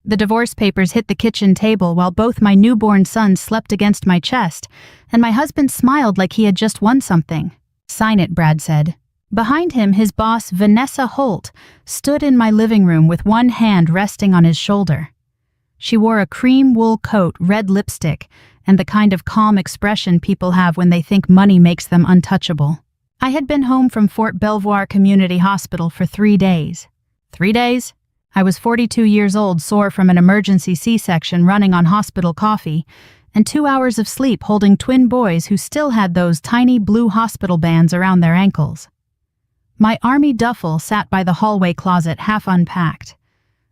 The divorce papers hit the kitchen table while both my newborn sons slept against my chest, and my husband smiled like he had just won something. "Sign it," Brad said. Behind him, his boss, Vanessa Holt, stood in my living room with one hand resting on his shoulder. She wore a cream wool coat, red lipstick, and the kind of calm expression people have when they think money makes them untouchable. I had been home from Fort Belvoir Community Hospital for 3 days. 3 days? I was 42 years old, sore from an emergency C-section running on hospital coffee, and 2 hours of sleep holding twin boys who still had those tiny blue hospital bands around their ankles. My army duffel sat by the hallway closet half unpacked.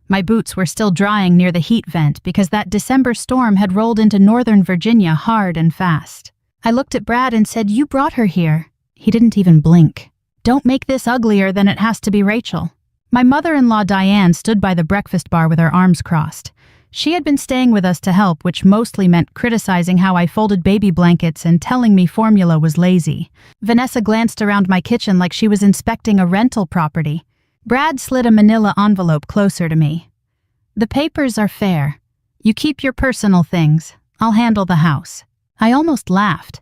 My boots were still drying near the heat vent because that December storm had rolled into Northern Virginia hard and fast. I looked at Brad and said, "You brought her here." He didn't even blink. "Don't make this uglier than it has to be, Rachel." My mother-in-law Diane stood by the breakfast bar with her arms crossed. She had been staying with us to help, which mostly meant criticizing how I folded baby blankets and telling me formula was lazy. Vanessa glanced around my kitchen like she was inspecting a rental property. Brad slid a manila envelope closer to me. "The papers are fair. You keep your personal things. I'll handle the house." I almost laughed.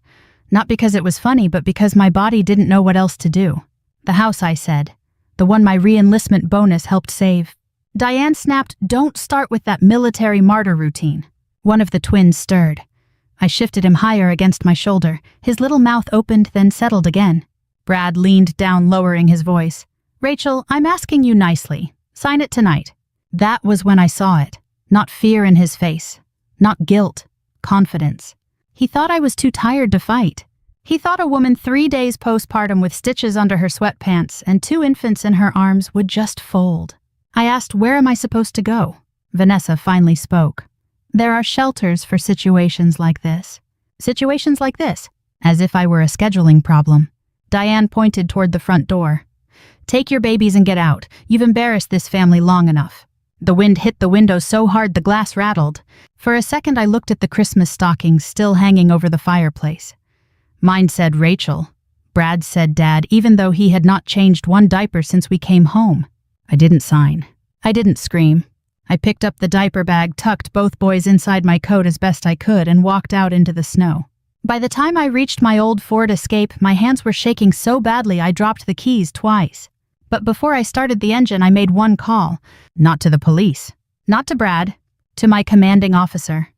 Not because it was funny, but because my body didn't know what else to do. "The house," I said. "The one my re-enlistment bonus helped save." Diane snapped, "Don't start with that military martyr routine." One of the twins stirred. I shifted him higher against my shoulder. His little mouth opened, then settled again. Brad leaned down, lowering his voice. "Rachel, I'm asking you nicely. Sign it tonight." That was when I saw it. Not fear in his face. Not guilt. Confidence. He thought I was too tired to fight. He thought a woman 3 days postpartum with stitches under her sweatpants and 2 infants in her arms would just fold. I asked, "Where am I supposed to go?" Vanessa finally spoke. "There are shelters for situations like this." "Situations like this?" As if I were a scheduling problem. Diane pointed toward the front door. "Take your babies and get out. You've embarrassed this family long enough." The wind hit the window so hard the glass rattled. For a second I looked at the Christmas stockings still hanging over the fireplace. Mine said Rachel. Brad said Dad, even though he had not changed one diaper since we came home. I didn't sign. I didn't scream. I picked up the diaper bag, tucked both boys inside my coat as best I could, and walked out into the snow. By the time I reached my old Ford Escape, my hands were shaking so badly I dropped the keys twice. But before I started the engine, I made one call. Not to the police. Not to Brad. To my commanding officer.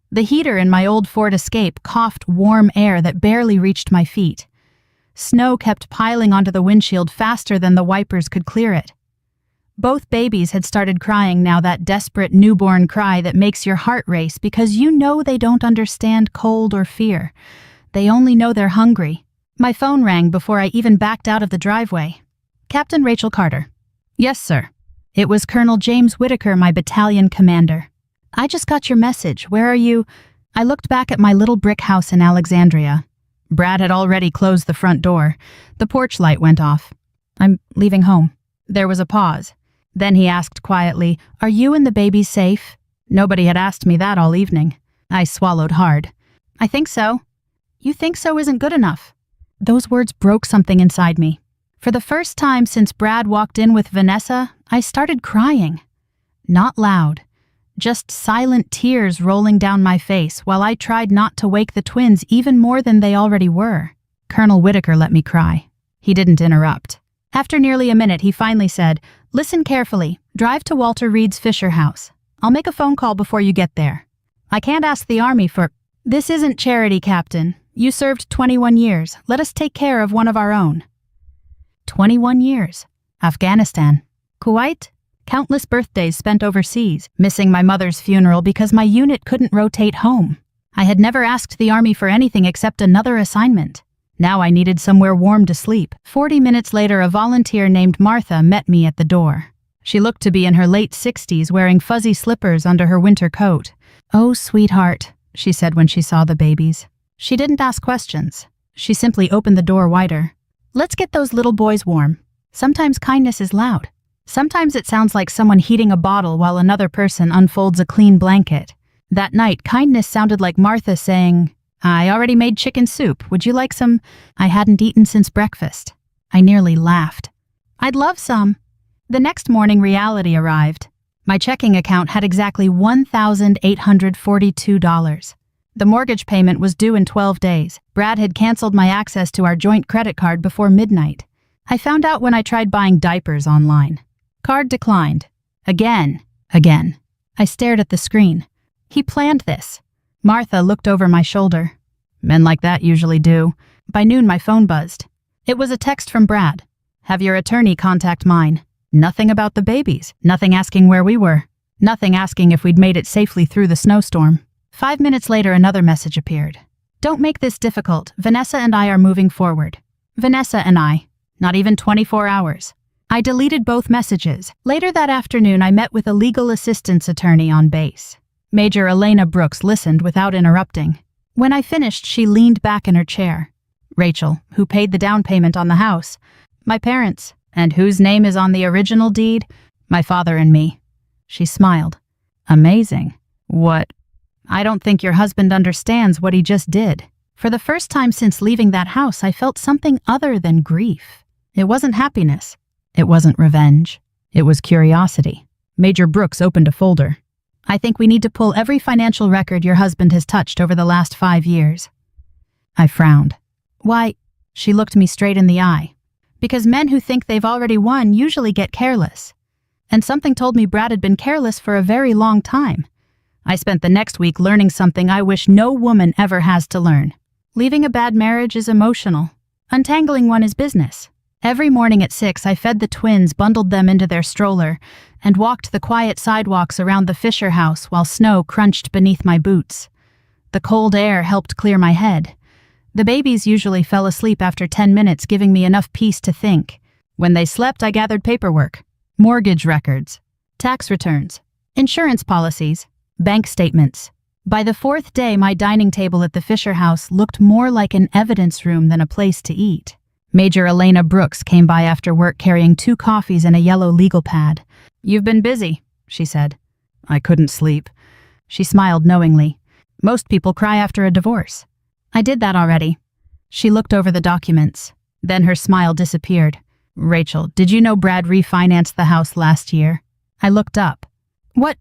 The heater in my old Ford Escape coughed warm air that barely reached my feet. Snow kept piling onto the windshield faster than the wipers could clear it. Both babies had started crying now, that desperate newborn cry that makes your heart race because you know they don't understand cold or fear. They only know they're hungry. My phone rang before I even backed out of the driveway. "Captain Rachel Carter." "Yes, sir." It was Colonel James Whitaker, my battalion commander. "I just got your message. Where are you?" I looked back at my little brick house in Alexandria. Brad had already closed the front door. The porch light went off. "I'm leaving home." There was a pause. Then he asked quietly, "Are you and the babies safe?" Nobody had asked me that all evening. I swallowed hard. "I think so." "You think so isn't good enough." Those words broke something inside me. For the first time since Brad walked in with Vanessa, I started crying. Not loud, just silent tears rolling down my face while I tried not to wake the twins even more than they already were. Colonel Whitaker let me cry. He didn't interrupt. After nearly a minute, he finally said, "Listen carefully. Drive to Walter Reed's Fisher house. I'll make a phone call before you get there. I can't ask the Army for—" "This isn't charity, Captain. You served 21 years. Let us take care of one of our own." 21 years. Afghanistan. Kuwait. Countless birthdays spent overseas, missing my mother's funeral because my unit couldn't rotate home. I had never asked the Army for anything except another assignment. Now I needed somewhere warm to sleep. 40 minutes later, a volunteer named Martha met me at the door. She looked to be in her late 60s, wearing fuzzy slippers under her winter coat. "Oh, sweetheart," she said when she saw the babies. She didn't ask questions. She simply opened the door wider. "Let's get those little boys warm. Sometimes kindness is loud. Sometimes it sounds like someone heating a bottle while another person unfolds a clean blanket. That night, kindness sounded like Martha saying, 'I already made chicken soup. Would you like some?' I hadn't eaten since breakfast. I nearly laughed. 'I'd love some.' The next morning, reality arrived. My checking account had exactly $1,842. The mortgage payment was due in 12 days. Brad had canceled my access to our joint credit card before midnight. I found out when I tried buying diapers online. Card declined. Again. I stared at the screen. He planned this. Martha looked over my shoulder. Men like that usually do. By noon, my phone buzzed. It was a text from Brad. Have your attorney contact mine. Nothing about the babies. Nothing asking where we were. Nothing asking if we'd made it safely through the snowstorm. 5 minutes later, another message appeared. Don't make this difficult. Vanessa and I are moving forward. Vanessa and I. Not even 24 hours. I deleted both messages. Later that afternoon, I met with a legal assistance attorney on base. Major Elena Brooks listened without interrupting. When I finished, she leaned back in her chair. Rachel, who paid the down payment on the house. My parents. And whose name is on the original deed? My father and me. She smiled. Amazing. What? I don't think your husband understands what he just did. For the first time since leaving that house, I felt something other than grief. It wasn't happiness. It wasn't revenge. It was curiosity. Major Brooks opened a folder. I think we need to pull every financial record your husband has touched over the last 5 years. I frowned. Why? She looked me straight in the eye. Because men who think they've already won usually get careless. And something told me Brad had been careless for a very long time. I spent the next week learning something I wish no woman ever has to learn. Leaving a bad marriage is emotional. Untangling one is business. Every morning at 6, I fed the twins, bundled them into their stroller, and walked the quiet sidewalks around the Fisher house while snow crunched beneath my boots. The cold air helped clear my head. The babies usually fell asleep after 10 minutes, giving me enough peace to think. When they slept, I gathered paperwork, mortgage records, tax returns, insurance policies, bank statements. By the 4th day, my dining table at the Fisher house looked more like an evidence room than a place to eat. Major Elena Brooks came by after work carrying 2 coffees and a yellow legal pad. You've been busy, she said. I couldn't sleep. She smiled knowingly. Most people cry after a divorce. I did that already. She looked over the documents. Then her smile disappeared. Rachel, did you know Brad refinanced the house last year? I looked up. What?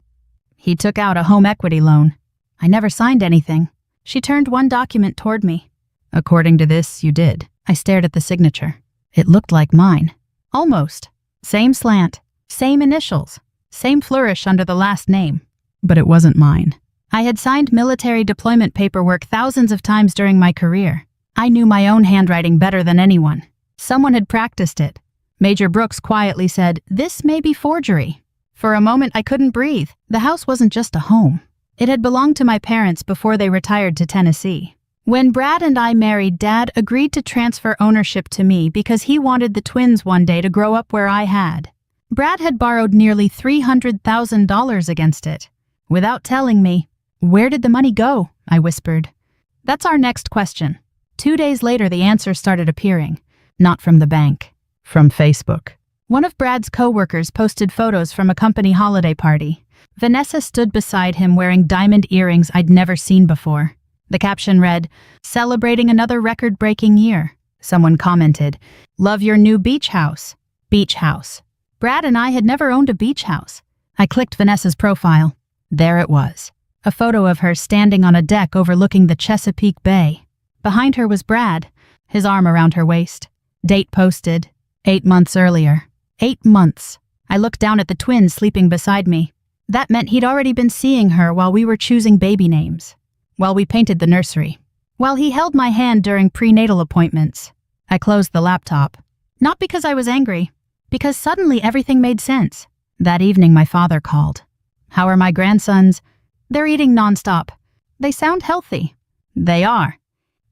He took out a home equity loan. I never signed anything. She turned one document toward me. According to this, you did. I stared at the signature. It looked like mine. Almost. Same slant. Same initials. Same flourish under the last name. But it wasn't mine. I had signed military deployment paperwork thousands of times during my career. I knew my own handwriting better than anyone. Someone had practiced it. Major Brooks quietly said, "This may be forgery." For a moment, I couldn't breathe. The house wasn't just a home. It had belonged to my parents before they retired to Tennessee. When Brad and I married, Dad agreed to transfer ownership to me because he wanted the twins one day to grow up where I had. Brad had borrowed nearly $300,000 against it. Without telling me, "Where did the money go?" I whispered. That's our next question. 2 days later, the answer started appearing. Not from the bank. From Facebook. One of Brad's co-workers posted photos from a company holiday party. Vanessa stood beside him wearing diamond earrings I'd never seen before. The caption read, "Celebrating another record-breaking year." Someone commented, "Love your new beach house." Beach house. Brad and I had never owned a beach house. I clicked Vanessa's profile. There it was. A photo of her standing on a deck overlooking the Chesapeake Bay. Behind her was Brad, his arm around her waist. Date posted. 8 months earlier. 8 months. I looked down at the twins sleeping beside me. That meant he'd already been seeing her while we were choosing baby names. While we painted the nursery. While he held my hand during prenatal appointments. I closed the laptop. Not because I was angry. Because suddenly everything made sense. That evening my father called. "How are my grandsons?" "They're eating nonstop. They sound healthy." "They are."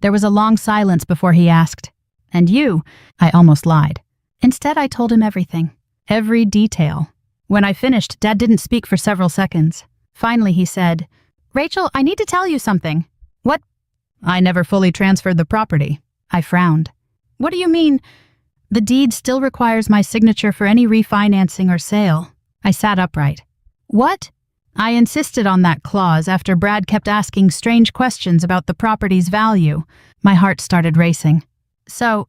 There was a long silence before he asked, "And you?" I almost lied. Instead, I told him everything. Every detail. When I finished, Dad didn't speak for several seconds. Finally, he said, "Rachel, I need to tell you something." "What?" "I never fully transferred the property." I frowned. "What do you mean?" "The deed still requires my signature for any refinancing or sale." I sat upright. "What?" I insisted on that clause after Brad kept asking strange questions about the property's value. My heart started racing. So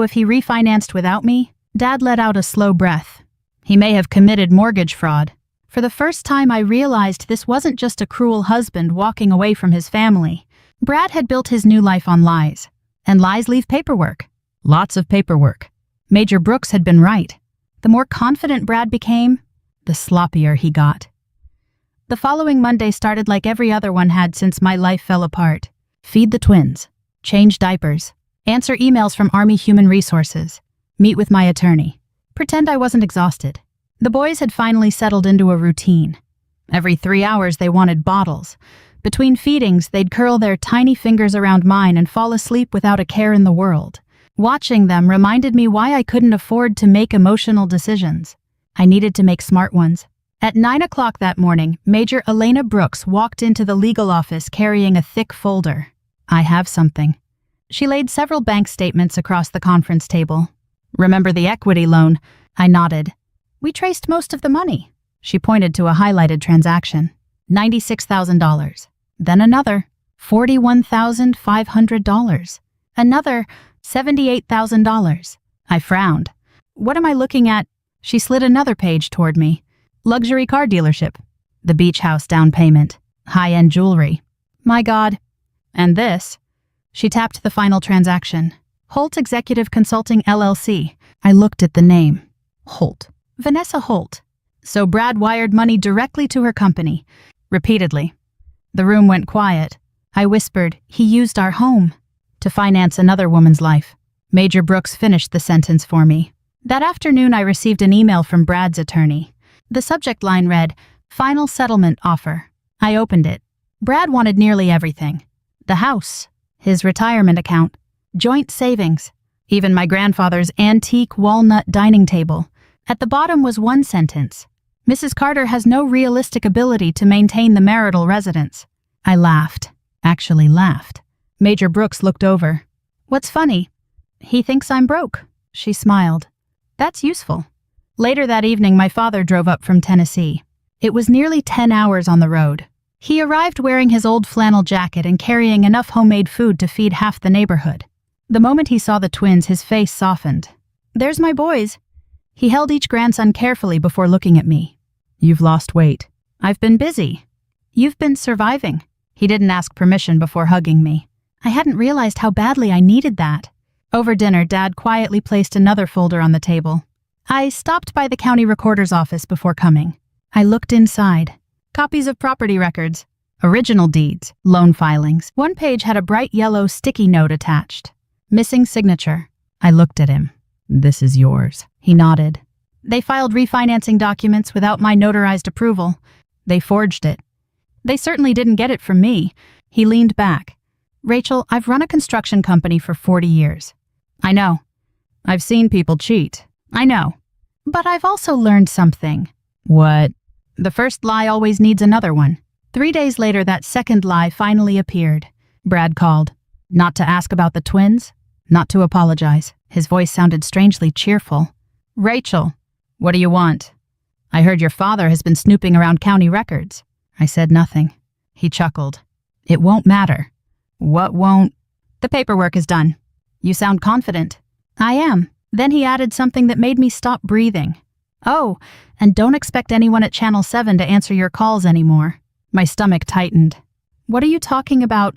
if he refinanced without me? Dad let out a slow breath. He may have committed mortgage fraud. For the first time, I realized this wasn't just a cruel husband walking away from his family. Brad had built his new life on lies. And lies leave paperwork. Lots of paperwork. Major Brooks had been right. The more confident Brad became, the sloppier he got. The following Monday started like every other one had since my life fell apart. Feed the twins. Change diapers. Answer emails from Army Human Resources. Meet with my attorney. Pretend I wasn't exhausted. The boys had finally settled into a routine. Every 3 hours they wanted bottles. Between feedings, they'd curl their tiny fingers around mine and fall asleep without a care in the world. Watching them reminded me why I couldn't afford to make emotional decisions. I needed to make smart ones. At 9 o'clock that morning, Major Elena Brooks walked into the legal office carrying a thick folder. I have something. She laid several bank statements across the conference table. Remember the equity loan? I nodded. We traced most of the money. She pointed to a highlighted transaction. $96,000. Then another. $41,500. Another. $78,000. I frowned. What am I looking at? She slid another page toward me. Luxury car dealership. The beach house down payment. High-end jewelry. My God. And this? She tapped the final transaction. Holt Executive Consulting LLC. I looked at the name. Holt. Vanessa Holt. So Brad wired money directly to her company. Repeatedly. The room went quiet. I whispered, he used our home to finance another woman's life. Major Brooks finished the sentence for me. That afternoon, I received an email from Brad's attorney. The subject line read, Final Settlement Offer. I opened it. Brad wanted nearly everything. The house, his retirement account, joint savings, even my grandfather's antique walnut dining table. At the bottom was one sentence. Mrs. Carter has no realistic ability to maintain the marital residence. I laughed. Actually laughed. Major Brooks looked over. What's funny? He thinks I'm broke. She smiled. That's useful. Later that evening, my father drove up from Tennessee. It was nearly 10 hours on the road. He arrived wearing his old flannel jacket and carrying enough homemade food to feed half the neighborhood. The moment he saw the twins, his face softened. There's my boys. He held each grandson carefully before looking at me. You've lost weight. I've been busy. You've been surviving. He didn't ask permission before hugging me. I hadn't realized how badly I needed that. Over dinner, Dad quietly placed another folder on the table. I stopped by the county recorder's office before coming. I looked inside. Copies of property records, original deeds, loan filings. One page had a bright yellow sticky note attached. Missing signature. I looked at him. This is yours. He nodded. They filed refinancing documents without my notarized approval. They forged it. They certainly didn't get it from me. He leaned back. Rachel, I've run a construction company for 40 years. I know. I've seen people cheat. I know. But I've also learned something. What? The first lie always needs another one. 3 days later, that second lie finally appeared. Brad called. Not to ask about the twins, not to apologize. His voice sounded strangely cheerful. Rachel, what do you want? I heard your father has been snooping around county records. I said nothing. He chuckled. It won't matter. What won't? The paperwork is done. You sound confident. I am. Then he added something that made me stop breathing. Oh, and don't expect anyone at Channel 7 to answer your calls anymore. My stomach tightened. What are you talking about?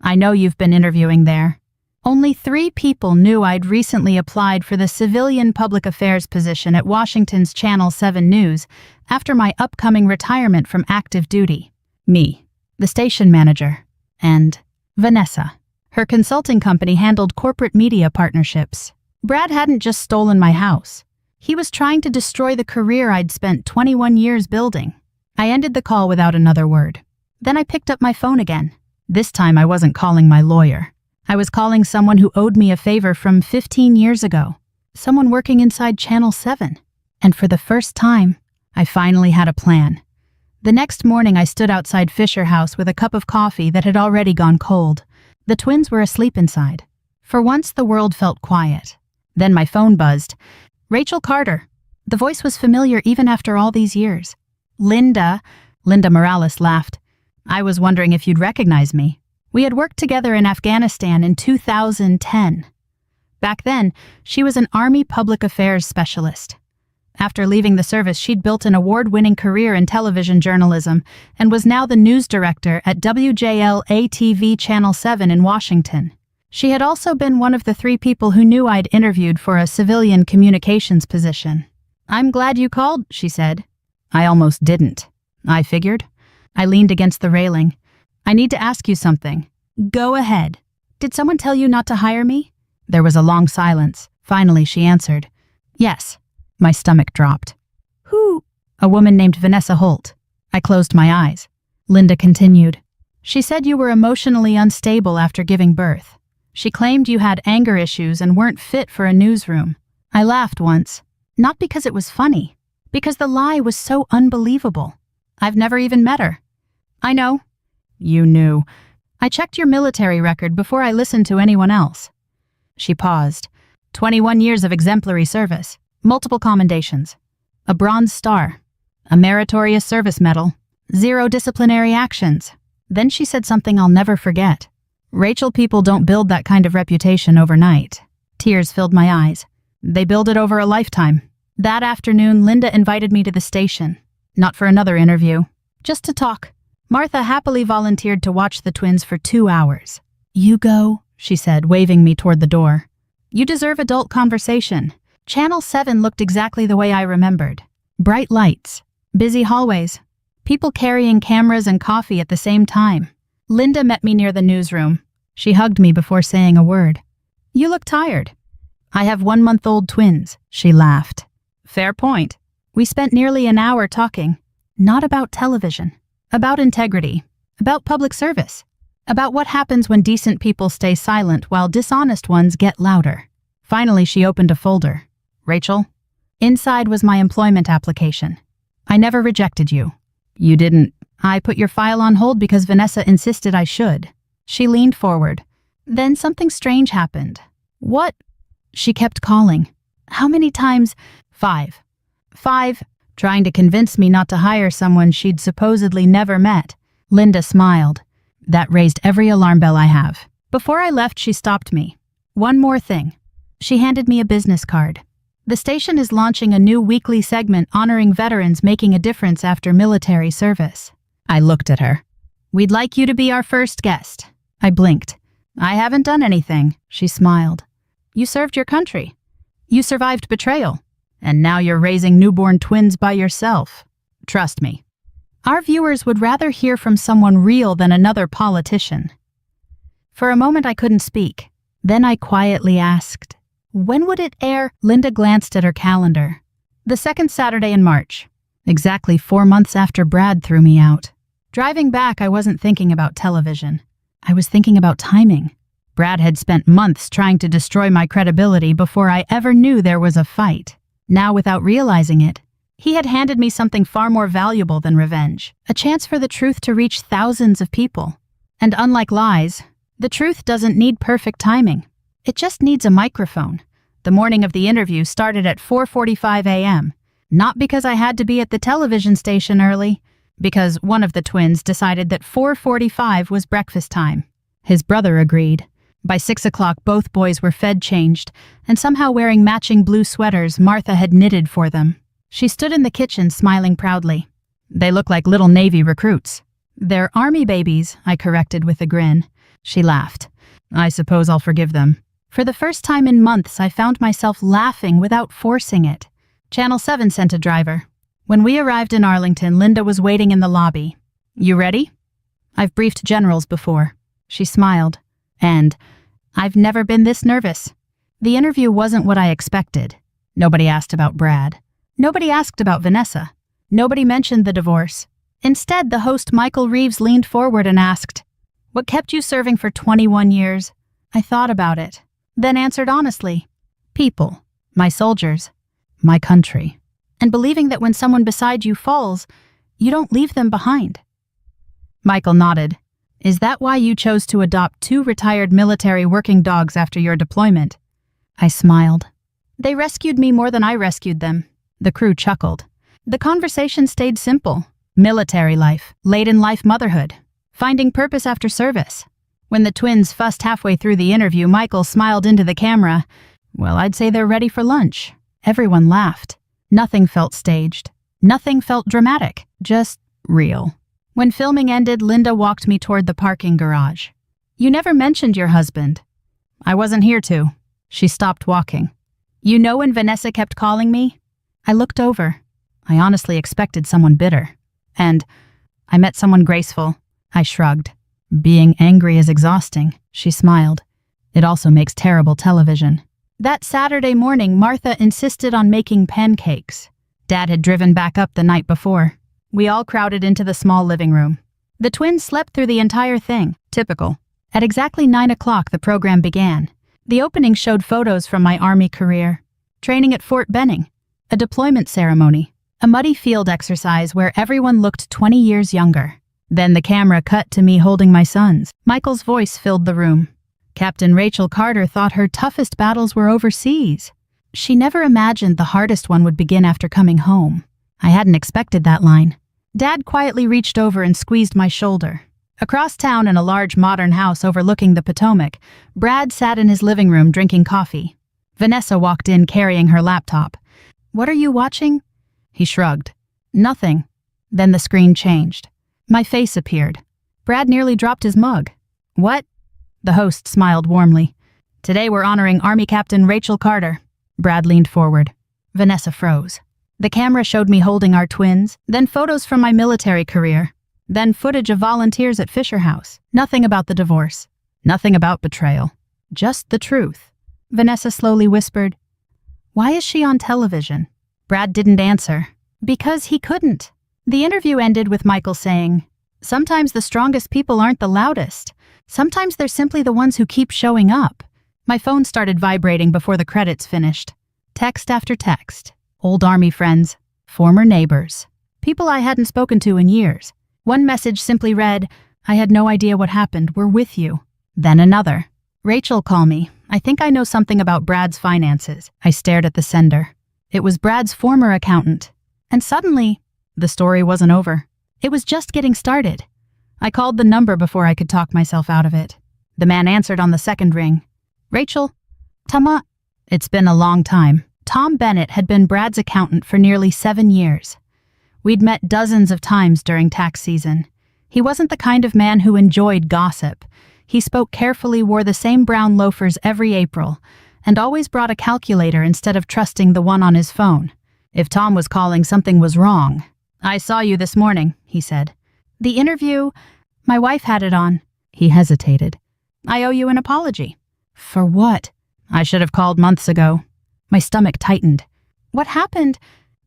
I know you've been interviewing there. Only 3 people knew I'd recently applied for the civilian public affairs position at Washington's Channel 7 News after my upcoming retirement from active duty. Me, the station manager, and Vanessa. Her consulting company handled corporate media partnerships. Brad hadn't just stolen my house. He was trying to destroy the career I'd spent 21 years building. I ended the call without another word. Then I picked up my phone again. This time I wasn't calling my lawyer. I was calling someone who owed me a favor from 15 years ago. Someone working inside Channel 7. And for the first time, I finally had a plan. The next morning I stood outside Fisher House with a cup of coffee that had already gone cold. The twins were asleep inside. For once the world felt quiet. Then my phone buzzed. Rachel Carter. The voice was familiar even after all these years. Linda Morales laughed. I was wondering if you'd recognize me. We had worked together in Afghanistan in 2010. Back then, she was an Army public affairs specialist. After leaving the service, she'd built an award-winning career in television journalism and was now the news director at WJL-ATV Channel 7 in Washington. She had also been one of the 3 people who knew I'd interviewed for a civilian communications position. "I'm glad you called," she said. I almost didn't. I figured. I leaned against the railing. "I need to ask you something." "Go ahead." "Did someone tell you not to hire me?" There was a long silence. Finally, she answered. "Yes." My stomach dropped. "Who?" "A woman named Vanessa Holt." I closed my eyes. Linda continued. "She said you were emotionally unstable after giving birth. She claimed you had anger issues and weren't fit for a newsroom." I laughed once. Not because it was funny, because the lie was so unbelievable. I've never even met her. "I know." "You knew." "I checked your military record before I listened to anyone else." She paused. 21 years of exemplary service. Multiple commendations, a Bronze Star, a Meritorious Service Medal, 0 disciplinary actions. Then she said something I'll never forget. "Rachel, people don't build that kind of reputation overnight." Tears filled my eyes. "They build it over a lifetime." That afternoon, Linda invited me to the station. Not for another interview, just to talk. Martha happily volunteered to watch the twins for 2 hours. "You go," she said, waving me toward the door. "You deserve adult conversation." Channel 7 looked exactly the way I remembered. Bright lights, busy hallways, people carrying cameras and coffee at the same time. Linda met me near the newsroom. She hugged me before saying a word. "You look tired." "I have 1-month-old twins," she laughed. "Fair point." We spent nearly an hour talking, not about television, about integrity, about public service, about what happens when decent people stay silent while dishonest ones get louder. Finally, she opened a folder. "Rachel?" Inside was my employment application. "I never rejected you." "You didn't." "I put your file on hold because Vanessa insisted I should." She leaned forward. "Then something strange happened." "What?" She kept calling. "How many times?" "5. 5, trying to convince me not to hire someone she'd supposedly never met." Linda smiled. That raised every alarm bell I have. Before I left, she stopped me. "One more thing." She handed me a business card. "The station is launching a new weekly segment honoring veterans making a difference after military service." I looked at her. "We'd like you to be our first guest." I blinked. "I haven't done anything," she smiled. "You served your country. You survived betrayal. And now you're raising newborn twins by yourself. Trust me. Our viewers would rather hear from someone real than another politician." For a moment I couldn't speak. Then I quietly asked, "When would it air?" Linda glanced at her calendar. "The 2nd Saturday in March. Exactly 4 months after Brad threw me out." Driving back, I wasn't thinking about television. I was thinking about timing. Brad had spent months trying to destroy my credibility before I ever knew there was a fight. Now, without realizing it, he had handed me something far more valuable than revenge, a chance for the truth to reach thousands of people. And unlike lies, the truth doesn't need perfect timing. It just needs a microphone. The morning of the interview started at 4:45 a.m., not because I had to be at the television station early, because one of the twins decided that 4:45 was breakfast time. His brother agreed. By 6 o'clock, both boys were fed, changed, and somehow wearing matching blue sweaters Martha had knitted for them. She stood in the kitchen, smiling proudly. "They look like little Navy recruits." "They're Army babies," I corrected with a grin. She laughed. "I suppose I'll forgive them." For the first time in months, I found myself laughing without forcing it. Channel 7 sent a driver. When we arrived in Arlington, Linda was waiting in the lobby. "You ready?" "I've briefed generals before." She smiled. "And I've never been this nervous." The interview wasn't what I expected. Nobody asked about Brad. Nobody asked about Vanessa. Nobody mentioned the divorce. Instead, the host Michael Reeves leaned forward and asked, "What kept you serving for 21 years?" I thought about it, then answered honestly, "People, my soldiers, my country, and believing that when someone beside you falls, you don't leave them behind." Michael nodded. "Is that why you chose to adopt 2 retired military working dogs after your deployment?" I smiled. "They rescued me more than I rescued them." The crew chuckled. The conversation stayed simple. Military life, late-in-life motherhood, finding purpose after service. When the twins fussed halfway through the interview, Michael smiled into the camera. "Well, I'd say they're ready for lunch." Everyone laughed. Nothing felt staged. Nothing felt dramatic. Just real. When filming ended, Linda walked me toward the parking garage. "You never mentioned your husband." "I wasn't here to." She stopped walking. "You know when Vanessa kept calling me?" I looked over. I honestly expected someone bitter. "And I met someone graceful." I shrugged. "Being angry is exhausting," she smiled. "It also makes terrible television." That Saturday morning, Martha insisted on making pancakes. Dad had driven back up the night before. We all crowded into the small living room. The twins slept through the entire thing. Typical. At exactly 9 o'clock, the program began. The opening showed photos from my Army career. Training at Fort Benning. A deployment ceremony. A muddy field exercise where everyone looked 20 years younger. Then the camera cut to me holding my sons. Michael's voice filled the room. Captain Rachel Carter thought her toughest battles were overseas. She never imagined the hardest one would begin after coming home. I hadn't expected that line. Dad quietly reached over and squeezed my shoulder. Across town in a large modern house overlooking the Potomac, Brad sat in his living room drinking coffee. Vanessa walked in carrying her laptop. "What are you watching?" He shrugged. "Nothing." Then the screen changed. My face appeared. Brad nearly dropped his mug. "What?" The host smiled warmly. "Today we're honoring Army Captain Rachel Carter." Brad leaned forward. Vanessa froze. The camera showed me holding our twins, then photos from my military career, then footage of volunteers at Fisher House. Nothing about the divorce. Nothing about betrayal. Just the truth. Vanessa slowly whispered, "Why is she on television?" Brad didn't answer. Because he couldn't. The interview ended with Michael saying, "Sometimes the strongest people aren't the loudest. Sometimes they're simply the ones who keep showing up." My phone started vibrating before the credits finished. Text after text. Old Army friends. Former neighbors. People I hadn't spoken to in years. One message simply read, "I had no idea what happened. We're with you." Then another. "Rachel, call me. I think I know something about Brad's finances." I stared at the sender. It was Brad's former accountant. And suddenly, the story wasn't over. It was just getting started. I called the number before I could talk myself out of it. The man answered on the second ring. "Rachel? Tama?" It's been a long time. Tom Bennett had been Brad's accountant for nearly 7 years. We'd met dozens of times during tax season. He wasn't the kind of man who enjoyed gossip. He spoke carefully, wore the same brown loafers every April, and always brought a calculator instead of trusting the one on his phone. If Tom was calling, something was wrong. "I saw you this morning," he said. "The interview, my wife had it on." He hesitated. "I owe you an apology." "For what?" "I should have called months ago." My stomach tightened. "What happened?"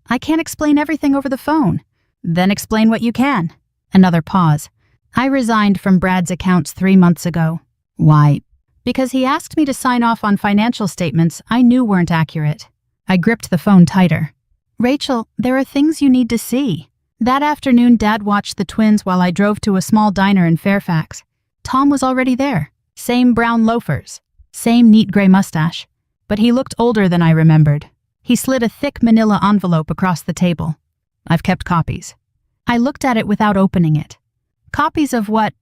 "I can't explain everything over the phone." "Then explain what you can." Another pause. "I resigned from Brad's accounts 3 months ago." "Why?" "Because he asked me to sign off on financial statements I knew weren't accurate." I gripped the phone tighter. "Rachel, there are things you need to see." That afternoon, Dad watched the twins while I drove to a small diner in Fairfax. Tom was already there. Same brown loafers. Same neat gray mustache. But he looked older than I remembered. He slid a thick manila envelope across the table. "I've kept copies." I looked at it without opening it. Copies of what?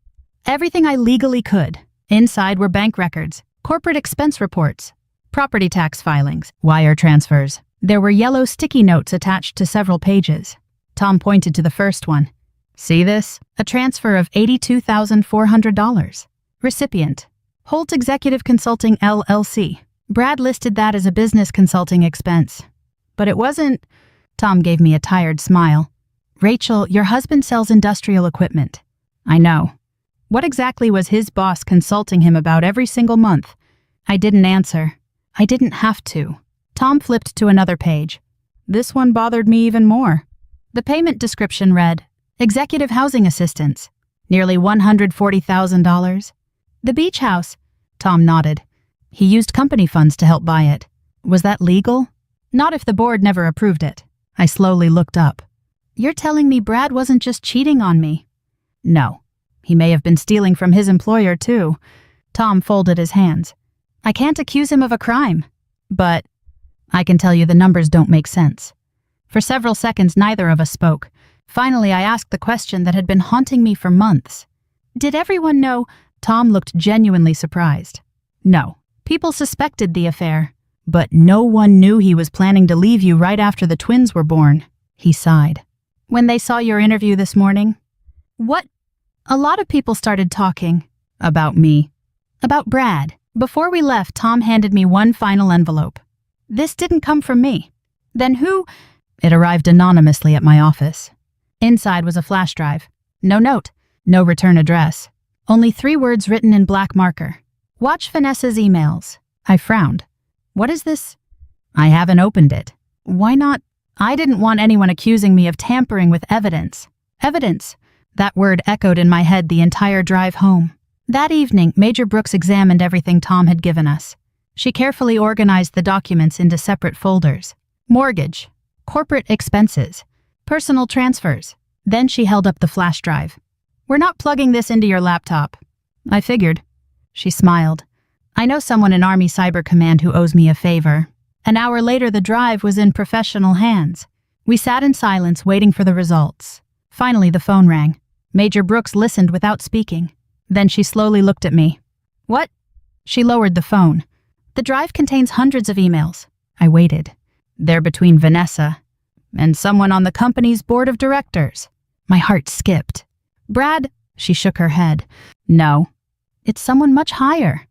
Everything I legally could. Inside were bank records, corporate expense reports, property tax filings, wire transfers. There were yellow sticky notes attached to several pages. Tom pointed to the first one. "See this? A transfer of $82,400. Recipient: Holt Executive Consulting LLC. Brad listed that as a business consulting expense. But it wasn't." Tom gave me a tired smile. "Rachel, your husband sells industrial equipment." "I know." What exactly was his boss consulting him about every single month? I didn't answer. I didn't have to. Tom flipped to another page. This one bothered me even more. The payment description read, "Executive Housing Assistance, nearly $140,000. The beach house." Tom nodded. He used company funds to help buy it. Was that legal? Not if the board never approved it. I slowly looked up. "You're telling me Brad wasn't just cheating on me?" "No. He may have been stealing from his employer, too." Tom folded his hands. "I can't accuse him of a crime. But I can tell you the numbers don't make sense." For several seconds, neither of us spoke. Finally, I asked the question that had been haunting me for months. "Did everyone know?" Tom looked genuinely surprised. "No. People suspected the affair, But no one knew he was planning to leave you right after the twins were born. He sighed. When they saw your interview this morning? What? A lot of people started talking. About me. About Brad. Before we left, Tom handed me one final envelope. This didn't come from me. Then who? It arrived anonymously at my office. Inside was a flash drive. No note. No return address. Only 3 words written in black marker. Watch Vanessa's emails. I frowned. What is this? I haven't opened it. Why not? I didn't want anyone accusing me of tampering with evidence. Evidence. That word echoed in my head the entire drive home. That evening, Major Brooks examined everything Tom had given us. She carefully organized the documents into separate folders. Mortgage, corporate expenses, personal transfers. Then she held up the flash drive. We're not plugging this into your laptop. I figured. She smiled. I know someone in Army Cyber Command who owes me a favor. An hour later, the drive was in professional hands. We sat in silence, waiting for the results. Finally, the phone rang. Major Brooks listened without speaking. Then she slowly looked at me. What? She lowered the phone. The drive contains hundreds of emails. I waited. They're between Vanessa and someone on the company's board of directors. My heart skipped. Brad? She shook her head. No. It's someone much higher.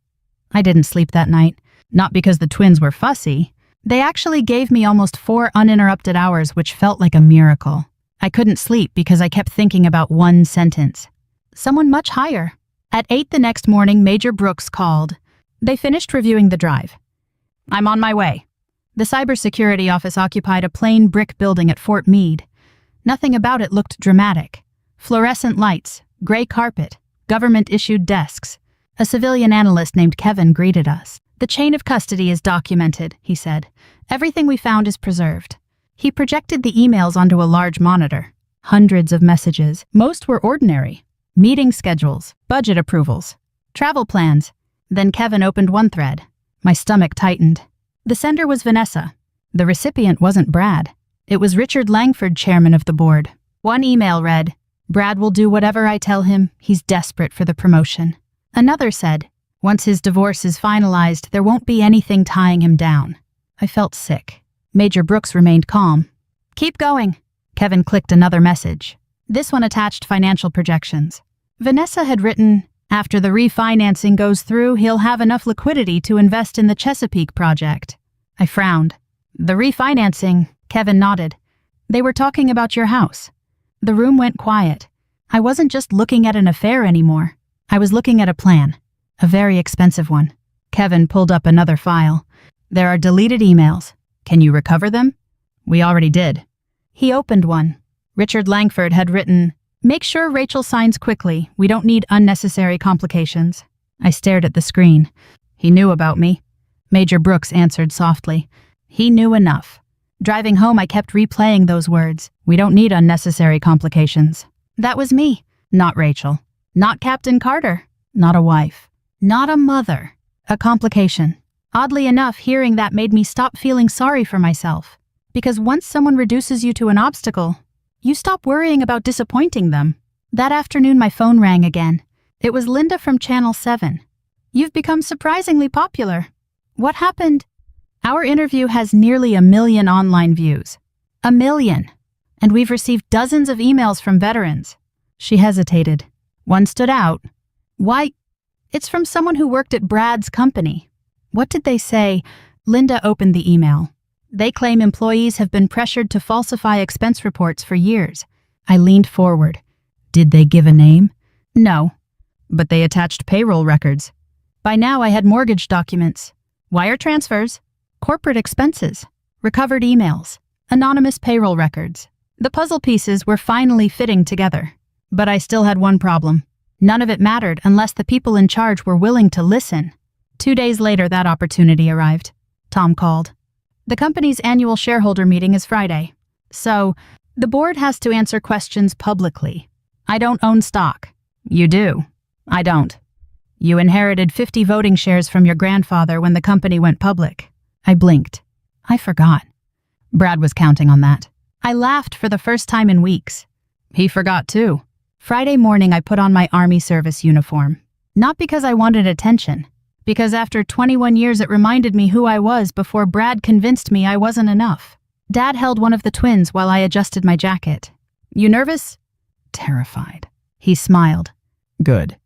I didn't sleep that night. Not because the twins were fussy. They actually gave me almost 4 uninterrupted hours, which felt like a miracle. I couldn't sleep because I kept thinking about one sentence. Someone much higher. At 8 the next morning, Major Brooks called. They finished reviewing the drive. I'm on my way. The cybersecurity office occupied a plain brick building at Fort Meade. Nothing about it looked dramatic. Fluorescent lights, gray carpet, government-issued desks. A civilian analyst named Kevin greeted us. The chain of custody is documented, he said. Everything we found is preserved. He projected the emails onto a large monitor. Hundreds of messages. Most were ordinary. Meeting schedules, budget approvals, travel plans. Then Kevin opened one thread. My stomach tightened. The sender was Vanessa. The recipient wasn't Brad. It was Richard Langford, chairman of the board. One email read, Brad will do whatever I tell him. He's desperate for the promotion. Another said, once his divorce is finalized, there won't be anything tying him down. I felt sick. Major Brooks remained calm. Keep going. Kevin clicked another message. This one attached financial projections. Vanessa had written, after the refinancing goes through, he'll have enough liquidity to invest in the Chesapeake project. I frowned. The refinancing, Kevin nodded. They were talking about your house. The room went quiet. I wasn't just looking at an affair anymore. I was looking at a plan. A very expensive one. Kevin pulled up another file. There are deleted emails. Can you recover them? We already did. He opened one. Richard Langford had written, make sure Rachel signs quickly. We don't need unnecessary complications. I stared at the screen. He knew about me. Major Brooks answered softly. He knew enough. Driving home, I kept replaying those words. We don't need unnecessary complications. That was me, not Rachel. Not Captain Carter. Not a wife. Not a mother. A complication. Oddly enough, hearing that made me stop feeling sorry for myself. Because once someone reduces you to an obstacle, you stop worrying about disappointing them. That afternoon, my phone rang again. It was Linda from Channel 7. You've become surprisingly popular. What happened? Our interview has nearly 1 million online views. 1 million. And we've received dozens of emails from veterans. She hesitated. One stood out. Why? It's from someone who worked at Brad's company. What did they say? Linda opened the email. They claim employees have been pressured to falsify expense reports for years. I leaned forward. Did they give a name? No. But they attached payroll records. By now I had mortgage documents, wire transfers, corporate expenses, recovered emails, anonymous payroll records. The puzzle pieces were finally fitting together. But I still had one problem. None of it mattered unless the people in charge were willing to listen. 2 days later, that opportunity arrived. Tom called. The company's annual shareholder meeting is Friday. So, the board has to answer questions publicly. I don't own stock. You do. I don't. You inherited 50 voting shares from your grandfather when the company went public. I blinked. I forgot. Brad was counting on that. I laughed for the first time in weeks. He forgot too. Friday morning, I put on my Army service uniform. Not because I wanted attention, Because after 21 years it reminded me who I was before Brad convinced me I wasn't enough. Dad held one of the twins while I adjusted my jacket. You nervous? Terrified. He smiled. Good.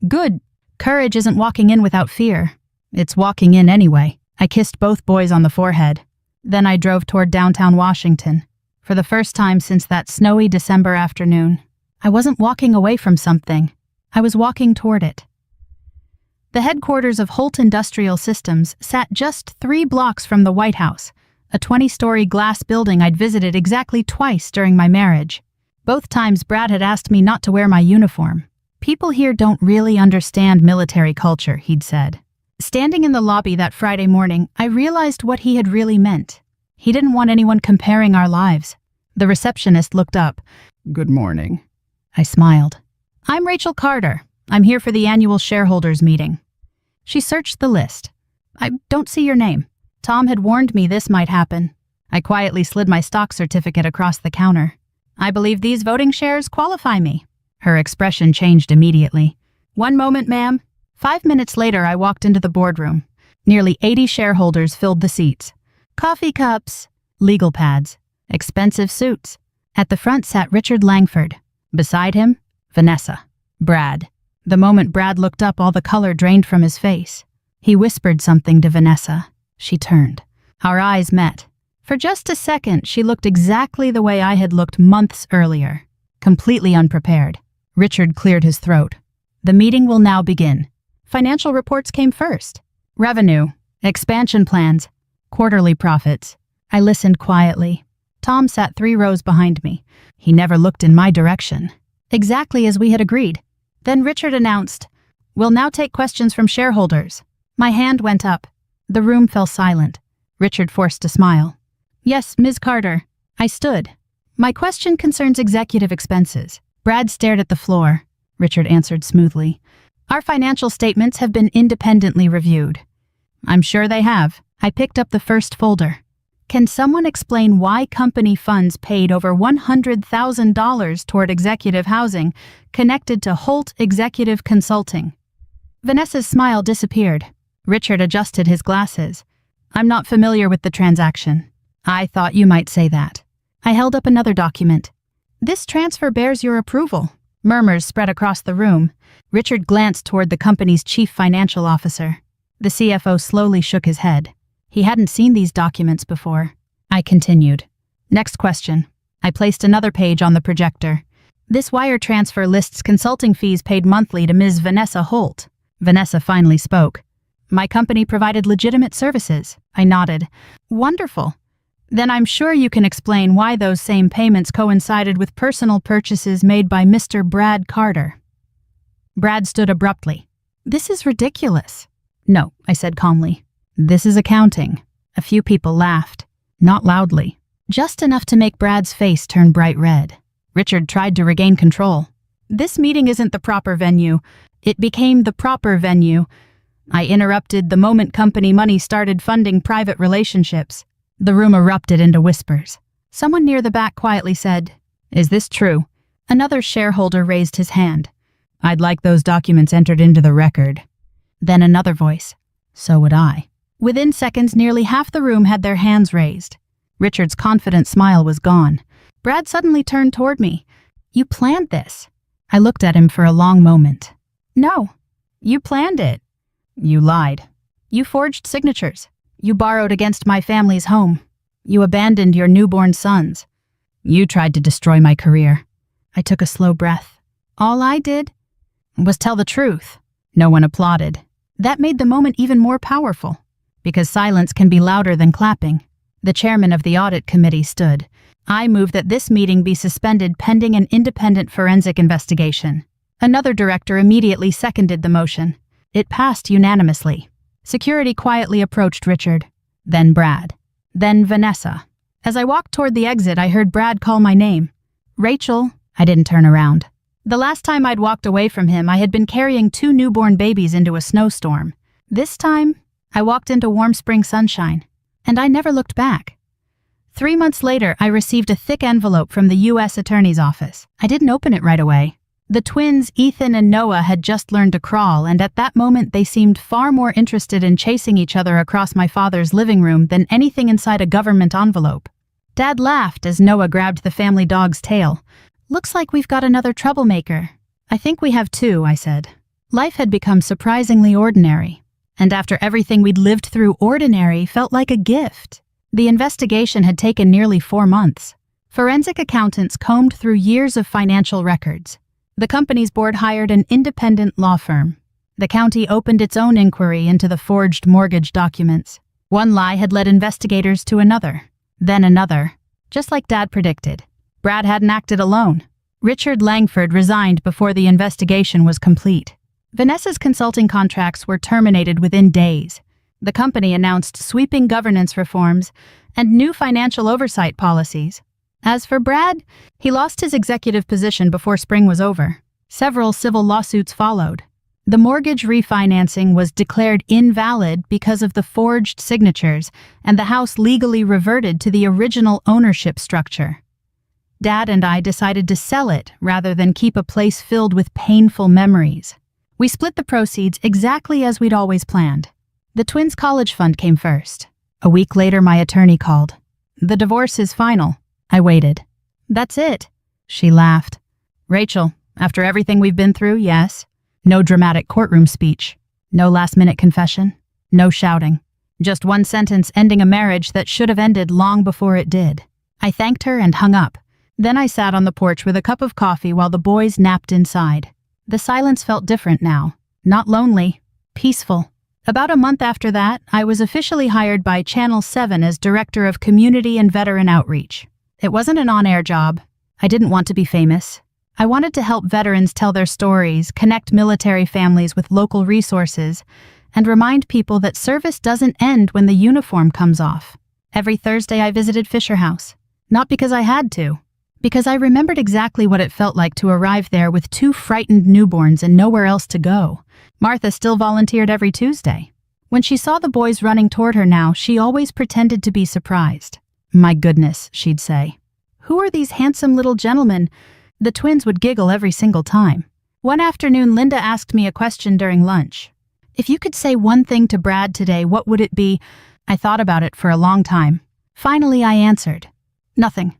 Good. Courage isn't walking in without fear. It's walking in anyway. I kissed both boys on the forehead. Then I drove toward downtown Washington. For the first time since that snowy December afternoon, I wasn't walking away from something. I was walking toward it. The headquarters of Holt Industrial Systems sat just 3 blocks from the White House, a 20-story glass building I'd visited exactly twice during my marriage. Both times Brad had asked me not to wear my uniform. People here don't really understand military culture, he'd said. Standing in the lobby that Friday morning, I realized what he had really meant. He didn't want anyone comparing our lives. The receptionist looked up. Good morning. I smiled. I'm Rachel Carter. I'm here for the annual shareholders meeting. She searched the list. I don't see your name. Tom had warned me this might happen. I quietly slid my stock certificate across the counter. I believe these voting shares qualify me. Her expression changed immediately. One moment, ma'am. 5 minutes later, I walked into the boardroom. Nearly 80 shareholders filled the seats. Coffee cups, legal pads, expensive suits. At the front sat Richard Langford. Beside him, Vanessa. Brad. The moment Brad looked up, all the color drained from his face. He whispered something to Vanessa. She turned. Our eyes met. For just a second, she looked exactly the way I had looked months earlier. Completely unprepared. Richard cleared his throat. The meeting will now begin. Financial reports came first. Revenue, expansion plans, quarterly profits. I listened quietly. Tom sat 3 rows behind me. He never looked in my direction. Exactly as we had agreed. Then Richard announced, "We'll now take questions from shareholders." My hand went up. The room fell silent. Richard forced a smile. Yes, Ms. Carter. I stood. My question concerns executive expenses. Brad stared at the floor. Richard answered smoothly. Our financial statements have been independently reviewed. I'm sure they have. I picked up the first folder. Can someone explain why company funds paid over $100,000 toward executive housing connected to Holt Executive Consulting? Vanessa's smile disappeared. Richard adjusted his glasses. I'm not familiar with the transaction. I thought you might say that. I held up another document. This transfer bears your approval. Murmurs spread across the room. Richard glanced toward the company's chief financial officer. The CFO slowly shook his head. He hadn't seen these documents before. I continued. Next question. I placed another page on the projector. This wire transfer lists consulting fees paid monthly to Ms. Vanessa Holt. Vanessa finally spoke. My company provided legitimate services. I nodded. Wonderful. Then I'm sure you can explain why those same payments coincided with personal purchases made by Mr. Brad Carter. Brad stood abruptly. This is ridiculous. No, I said calmly. This is accounting. A few people laughed. Not loudly. Just enough to make Brad's face turn bright red. Richard tried to regain control. This meeting isn't the proper venue. It became the proper venue. I interrupted the moment company money started funding private relationships. The room erupted into whispers. Someone near the back quietly said, Is this true? Another shareholder raised his hand. I'd like those documents entered into the record. Then another voice. So would I. Within seconds, nearly half the room had their hands raised. Richard's confident smile was gone. Brad suddenly turned toward me. You planned this. I looked at him for a long moment. No, you planned it. You lied. You forged signatures. You borrowed against my family's home. You abandoned your newborn sons. You tried to destroy my career. I took a slow breath. All I did was tell the truth. No one applauded. That made the moment even more powerful, because silence can be louder than clapping. The chairman of the audit committee stood. I moved that this meeting be suspended pending an independent forensic investigation. Another director immediately seconded the motion. It passed unanimously. Security quietly approached Richard, then Brad, then Vanessa. As I walked toward the exit, I heard Brad call my name. Rachel. I didn't turn around. The last time I'd walked away from him, I had been carrying 2 newborn babies into a snowstorm. This time, I walked into warm spring sunshine, and I never looked back. 3 months later, I received a thick envelope from the U.S. Attorney's Office. I didn't open it right away. The twins, Ethan and Noah, had just learned to crawl, and at that moment they seemed far more interested in chasing each other across my father's living room than anything inside a government envelope. Dad laughed as Noah grabbed the family dog's tail. "Looks like we've got another troublemaker." "I think we have two," I said. Life had become surprisingly ordinary, and after everything we'd lived through, ordinary felt like a gift. The investigation had taken nearly 4 months. Forensic accountants combed through years of financial records. The company's board hired an independent law firm. The county opened its own inquiry into the forged mortgage documents. One lie had led investigators to another, then another. Just like Dad predicted, Brad hadn't acted alone. Richard Langford resigned before the investigation was complete. Vanessa's consulting contracts were terminated within days. The company announced sweeping governance reforms and new financial oversight policies. As for Brad, he lost his executive position before spring was over. Several civil lawsuits followed. The mortgage refinancing was declared invalid because of the forged signatures, and the house legally reverted to the original ownership structure. Dad and I decided to sell it rather than keep a place filled with painful memories. We split the proceeds exactly as we'd always planned. The twins' college fund came first. A week later, my attorney called. "The divorce is final." I waited. "That's it," she laughed. "Rachel, after everything we've been through, yes. No dramatic courtroom speech. No last-minute confession. No shouting. Just one sentence ending a marriage that should have ended long before it did." I thanked her and hung up. Then I sat on the porch with a cup of coffee while the boys napped inside. The silence felt different now. Not lonely. Peaceful. About a month after that, I was officially hired by Channel 7 as Director of Community and Veteran Outreach. It wasn't an on-air job. I didn't want to be famous. I wanted to help veterans tell their stories, connect military families with local resources, and remind people that service doesn't end when the uniform comes off. Every Thursday I visited Fisher House. Not because I had to, because I remembered exactly what it felt like to arrive there with 2 frightened newborns and nowhere else to go. Martha still volunteered every Tuesday. When she saw the boys running toward her now, she always pretended to be surprised. "My goodness," she'd say. "Who are these handsome little gentlemen?" The twins would giggle every single time. One afternoon, Linda asked me a question during lunch. "If you could say one thing to Brad today, what would it be?" I thought about it for a long time. Finally, I answered, "Nothing."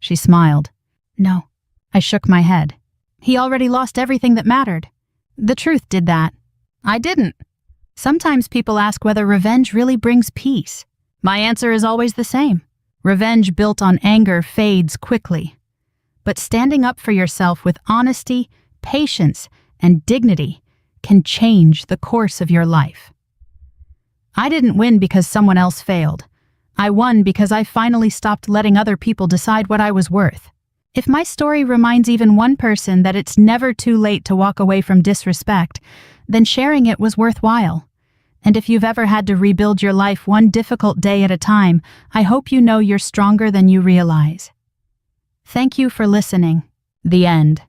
She smiled. "No." I shook my head. He already lost everything that mattered. The truth did that. I didn't. Sometimes people ask whether revenge really brings peace. My answer is always the same. Revenge built on anger fades quickly. But standing up for yourself with honesty, patience, and dignity can change the course of your life. I didn't win because someone else failed. I won because I finally stopped letting other people decide what I was worth. If my story reminds even one person that it's never too late to walk away from disrespect, then sharing it was worthwhile. And if you've ever had to rebuild your life one difficult day at a time, I hope you know you're stronger than you realize. Thank you for listening. The end.